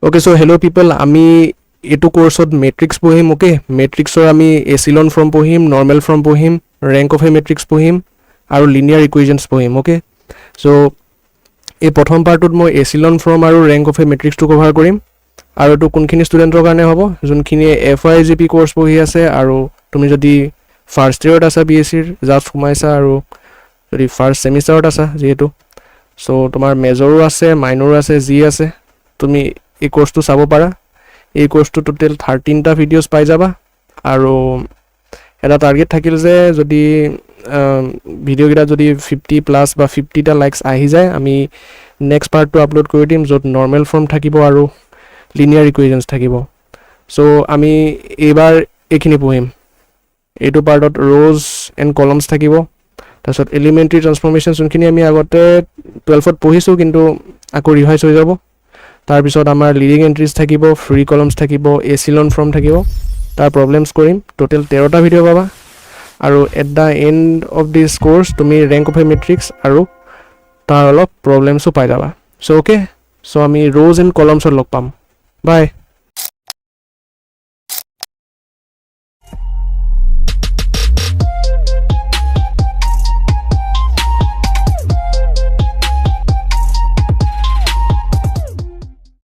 Okay so hello' পিপল, আমি এইটো কোৰ্চত matrix পঢ়িম। অ'কে, মেট্ৰিক্সৰ আমি এচিলন ফৰ্ম পঢ়িম, নৰ্মেল ফৰ্ম পঢ়িম, ৰেংক অফ এ মেট্ৰিক্স পঢ়িম আৰু লিনিয়াৰ ইকুৱেশ্যনছ পঢ়িম। অ'কে, চ' এই প্ৰথম পাৰ্টটোত মই এচিলন ফৰ্ম আৰু ৰেংক অফ এ মেট্ৰিক্সটো কভাৰ কৰিম। আৰু এইটো কোনখিনি ষ্টুডেণ্টৰ কাৰণে হ'ব? যোনখিনিয়ে FYGP কোৰ্চ পঢ়ি আছে আৰু তুমি যদি ফাৰ্ষ্ট ইয়েৰত আছা BSc জাষ্ট সোমাইছা আৰু যদি ফাৰ্ষ্ট ছেমিষ্টাৰত আছা যিহেতু, চ' তোমাৰ মেজৰো আছে, মাইনৰো আছে, যি আছে তুমি এই কোৰ্চটো চাব পাৰা। এই কোৰ্চটো টোটেল 13টা ভিডিঅ'জ পাই যাবা আৰু এটা টাৰ্গেট থাকিল যে যদি ভিডিঅ'কেইটা যদি 50+ বা 50টা লাইকছ আহি যায়, আমি নেক্সট পাৰ্টটো আপলোড কৰি দিম য'ত নৰ্মেল ফৰ্ম থাকিব আৰু লিনিয়াৰ ইকুৱেশ্যনছ থাকিব। চ' আমি এইবাৰ এইখিনি পঢ়িম। এইটো পাৰ্টত ৰ'জ এণ্ড কলমছ থাকিব, তাৰপিছত এলিমেণ্টাৰী ট্ৰান্সফৰ্মেশ্যন যোনখিনি আমি আগতে 12ত পঢ়িছোঁ কিন্তু আকৌ ৰিভাইজ হৈ যাব। তাৰপিছত আমাৰ লিডিং এণ্ট্ৰিজ থাকিব, ফ্ৰী কলমছ থাকিব, এচিলন ফৰ্ম থাকিব, তাৰ প্ৰব্লেমছ কৰিম। টোটেল 13টা ভিডিঅ' পাবা আৰু at the and of this course তুমি ৰেংক অফ এ মেট্ৰিক্স আৰু তাৰ অলপ প্ৰব্লেমছো পাই যাবা। চ' অ'কে, চ' আমি ৰ'জ এণ্ড কলমছত লগ পাম। বাই।